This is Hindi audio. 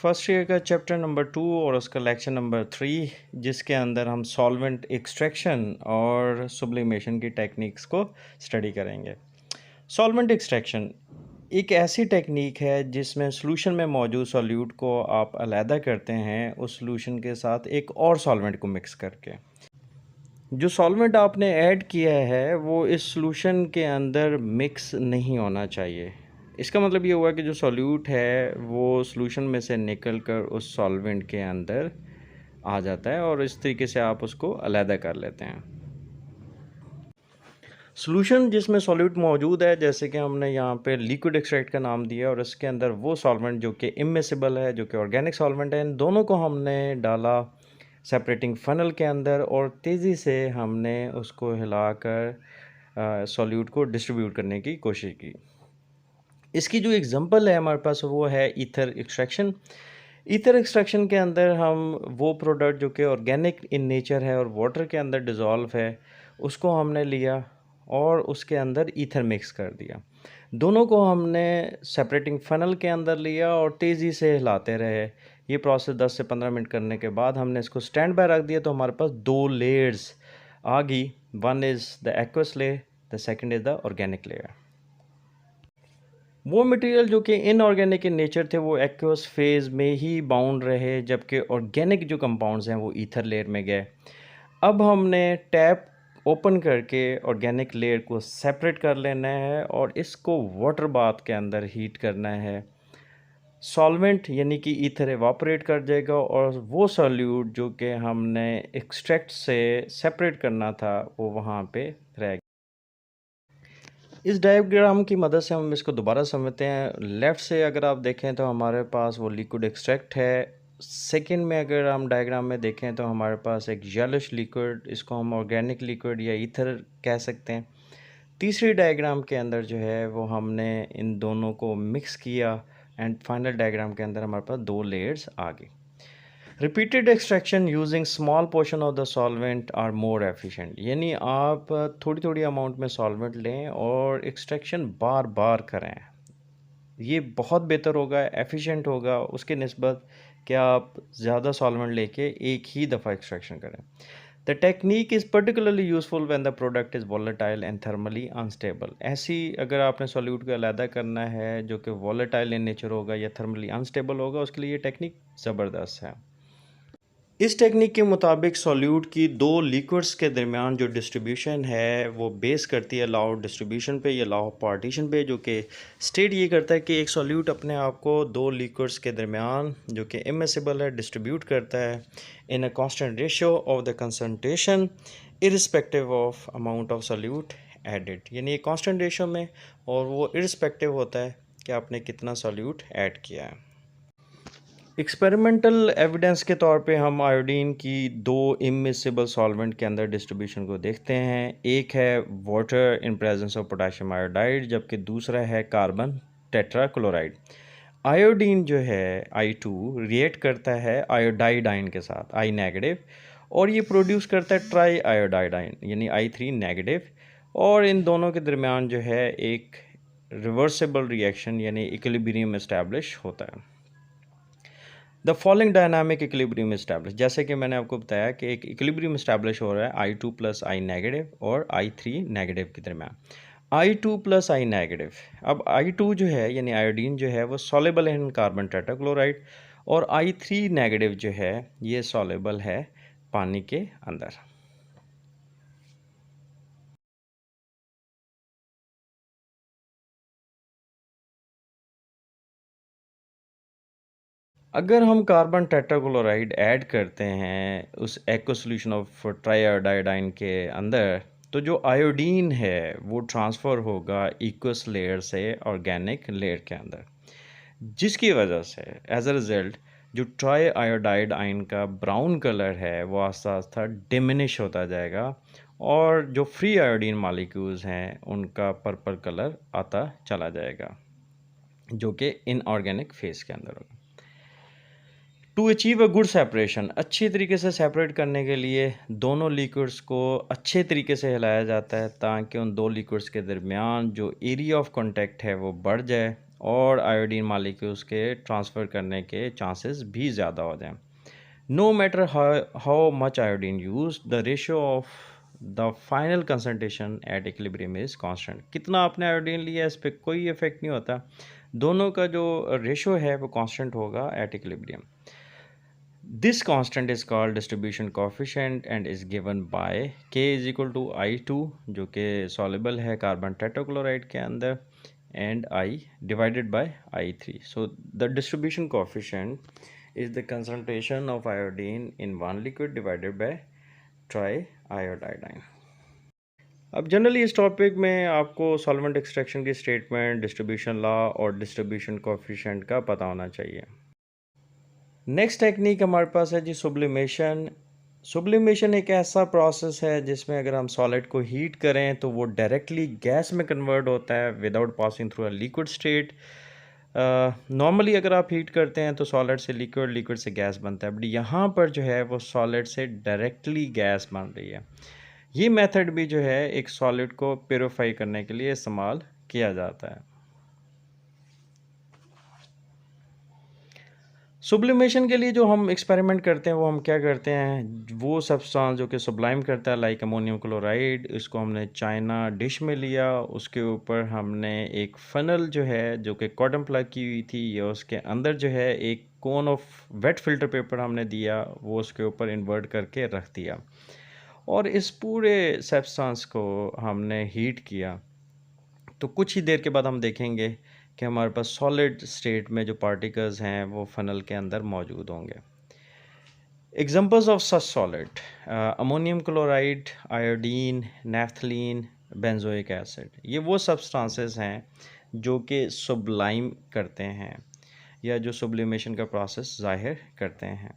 फर्स्ट ईयर का चैप्टर नंबर 2 और उसका लेक्चर नंबर 3, जिसके अंदर हम सॉल्वेंट एक्सट्रैक्शन और सुब्लिमेशन की टेक्निक्स को स्टडी करेंगे। सॉल्वेंट एक्सट्रैक्शन एक ऐसी टेक्निक है जिसमें सॉल्यूशन में मौजूद सॉल्यूट को आप अलहदा करते हैं उस सॉल्यूशन के साथ एक और सॉल्वेंट को मिक्स करके। जो सॉल्वेंट आपने ऐड किया है वो इस सॉल्यूशन के अंदर मिक्स नहीं होना चाहिए। इसका मतलब ये हुआ कि जो सॉल्यूट है वो सॉल्यूशन में से निकल कर उस सॉल्वेंट के अंदर आ जाता है और इस तरीके से आप उसको अलहदा कर लेते हैं। सॉल्यूशन जिसमें सॉल्यूट मौजूद है, जैसे कि हमने यहाँ पे लिक्विड एक्सट्रैक्ट का नाम दिया और इसके अंदर वो सॉल्वेंट जो कि इमिसिबल है, जो कि ऑर्गेनिक सॉल्वेंट है, इन दोनों को हमने डाला सेपरेटिंग फनल के अंदर और तेज़ी से हमने उसको हिलाकर सॉल्यूट को डिस्ट्रीब्यूट करने की कोशिश की। इसकी जो एग्जांपल है हमारे पास वो है ईथर एक्सट्रैक्शन। ईथर एक्सट्रैक्शन के अंदर हम वो प्रोडक्ट जो कि ऑर्गेनिक इन नेचर है और वाटर के अंदर डिज़ोल्व है उसको हमने लिया और उसके अंदर ईथर मिक्स कर दिया। दोनों को हमने सेपरेटिंग फनल के अंदर लिया और तेज़ी से हिलाते रहे। ये प्रोसेस 10 से 15 मिनट करने के बाद हमने इसको स्टैंड बाय रख दिया तो हमारे पास 2 लेयर्स आ गई। One is the aqueous layer, the second is the organic layer. वो मटेरियल जो कि इनऑर्गेनिक इन नेचर थे वो एक्वस फेज़ में ही बाउंड रहे, जबकि ऑर्गेनिक जो कंपाउंड्स हैं वो ईथर लेयर में गए। अब हमने टैप ओपन करके ऑर्गेनिक लेयर को सेपरेट कर लेना है और इसको वाटर बाथ के अंदर हीट करना है। सॉल्वेंट यानी कि ईथर एवापोरेट कर जाएगा और वो सॉल्यूट जो कि हमने एक्सट्रैक्ट से सेपरेट करना था वो वहाँ पे रह। इस डायग्राम की मदद से हम इसको दोबारा समझते हैं। लेफ़्ट से अगर आप देखें तो हमारे पास वो लिक्विड एक्सट्रैक्ट है। सेकंड में अगर हम डायग्राम में देखें तो हमारे पास एक येलोश लिक्विड, इसको हम ऑर्गेनिक लिक्विड या ईथर कह सकते हैं। तीसरी डायग्राम के अंदर जो है वो हमने इन दोनों को मिक्स किया एंड फाइनल डायग्राम के अंदर हमारे पास 2 लेयर्स आ गई। Repeated extraction using small portion of the solvent are more efficient, यानी आप थोड़ी थोड़ी अमाउंट में सॉल्वेंट लें और एक्सट्रैक्शन बार बार करें। ये बहुत बेहतर होगा, एफिशिएंट होगा उसके निस्बत कि आप ज़्यादा सॉल्वेंट लेके एक ही दफ़ा एक्सट्रैक्शन करें। The technique is particularly useful when the product is volatile and thermally unstable. ऐसी अगर आपने सॉल्यूट को अलहदा करना है जो कि वॉलेटाइल इन नेचर होगा या थर्मली अनस्टेबल होगा, उसके लिए ये टेक्निक ज़बरदस्त है। इस टेक्निक के मुताबिक सॉल्यूट की 2 लिक्विड्स के दरमियान जो डिस्ट्रीब्यूशन है वो बेस करती है लॉ ऑफ डिस्ट्रीब्यूशन पे या लॉ ऑफ पार्टीशन पे, जो कि स्टेट ये करता है कि एक सॉल्यूट अपने आप को 2 लिक्विड्स के दरमियान जो कि इमिसिबल है डिस्ट्रीब्यूट करता है in a constant ratio of the concentration irrespective of amount of solute added, यानी एक कांस्टेंट रेशियो में और वो इरिस्पेक्टिव होता है कि आपने कितना सॉल्यूट ऐड किया है। एक्सपेरिमेंटल एविडेंस के तौर पे हम आयोडीन की 2 इमिसिबल सॉल्वेंट के अंदर डिस्ट्रीब्यूशन को देखते हैं। एक है water in presence of potassium iodide, जबकि दूसरा है कार्बन टेट्राक्लोराइड। आयोडीन जो है I2 रिएक्ट करता है आयोडाइड आयन के साथ I नेगेटिव और ये प्रोड्यूस करता है ट्राई आयोडाइड आयन यानी I3 नेगेटिव, और इन दोनों के दरमियान जो है एक रिवर्सिबल रिएक्शन यानी इक्विलिब्रियम एस्टैब्लिश होता है। The following dynamic equilibrium establish, जैसे कि मैंने आपको बताया कि एक इक्विलिब्रियम इस्टेब्लिश हो रहा है I2 प्लस I नेगेटिव और I3 नेगेटिव के दरमियान। I2 प्लस I नेगेटिव, अब I2 जो है यानी आयोडीन जो है वो सॉलेबल है इन कार्बन टेट्राक्लोराइड और I3 नेगेटिव जो है ये सॉलेबल है पानी के अंदर। अगर हम कार्बन टेट्राक्लोराइड ऐड करते हैं उस एक्व सॉल्यूशन ऑफ ट्राइआयोडाइड के अंदर, तो जो आयोडीन है वो ट्रांसफ़र होगा इक्वस लेयर से ऑर्गेनिक लेयर के अंदर, जिसकी वजह से एज अ रिज़ल्ट जो ट्राई आयोडाइड आयन का ब्राउन कलर है वो आस्ता आस्ता डिमिनिश होता जाएगा और जो फ्री आयोडीन मालिक्यूल्स हैं उनका पर्पल कलर आता चला जाएगा, जो कि इनऑर्गेनिक फेस के अंदर होगा। To achieve a good separation, अच्छी तरीके से सेपरेट करने के लिए दोनों लिक्विड्स को अच्छे तरीके से हिलाया जाता है ताकि उन 2 लिक्विड्स के दरमियान जो एरिया ऑफ कांटेक्ट है वो बढ़ जाए और आयोडीन मालिक्यूल्स के ट्रांसफ़र करने के चांसेस भी ज़्यादा हो जाएं। No matter how much iodine use, the ratio of the final concentration at equilibrium is constant. कितना आपने आयोडीन लिया इस पर कोई इफेक्ट नहीं होता, दोनों का जो रेशियो है वो कांस्टेंट होगा at equilibrium. This constant is called distribution coefficient and is given by K is equal to I2 जो कि soluble है कार्बन टेट्राक्लोराइड के अंदर and I divided by I3. So the distribution coefficient is the concentration of iodine in one liquid divided by triiodine. अब जनरली इस टॉपिक में आपको सॉल्वेंट एक्सट्रैक्शन की स्टेटमेंट, डिस्ट्रीब्यूशन लॉ और डिस्ट्रीब्यूशन कोएफिशिएंट का पता होना चाहिए। नेक्स्ट टेक्निक हमारे पास है जी सुब्लिमेशन। सुब्लिमेशन एक ऐसा प्रोसेस है जिसमें अगर हम सॉलिड को हीट करें तो वो डायरेक्टली गैस में कन्वर्ट होता है without passing through a liquid state. Normally अगर आप हीट करते हैं तो सॉलिड से लिक्विड, लिक्विड से गैस बनता है, बट यहाँ पर जो है वो सॉलिड से डायरेक्टली गैस बन रही है। ये मेथड भी जो है एक सॉलिड को प्योरीफाई करने के लिए इस्तेमाल किया जाता है। सुब्लिमेशन के लिए जो हम एक्सपेरिमेंट करते हैं वो हम क्या करते हैं, वो सब्सटेंस जो कि सुब्लाइम करता है लाइक अमोनियम क्लोराइड, इसको हमने चाइना डिश में लिया, उसके ऊपर हमने एक फनल जो है जो कि कॉटन प्लग की हुई थी, या उसके अंदर जो है एक cone of wet filter paper हमने दिया, वो उसके ऊपर इन्वर्ट करके रख दिया और इस पूरे सब्सटेंस को हमने हीट किया। तो कुछ ही देर के बाद हम देखेंगे कि हमारे पास सॉलिड स्टेट में जो पार्टिकल्स हैं वो फनल के अंदर मौजूद होंगे। Examples of such solid: ammonium chloride, iodine, naphthalene, benzoic acid. ये वो सब्सटेंसेस हैं जो कि सुब्लाइम करते हैं या जो सुब्लिमेशन का प्रोसेस ज़ाहिर करते हैं।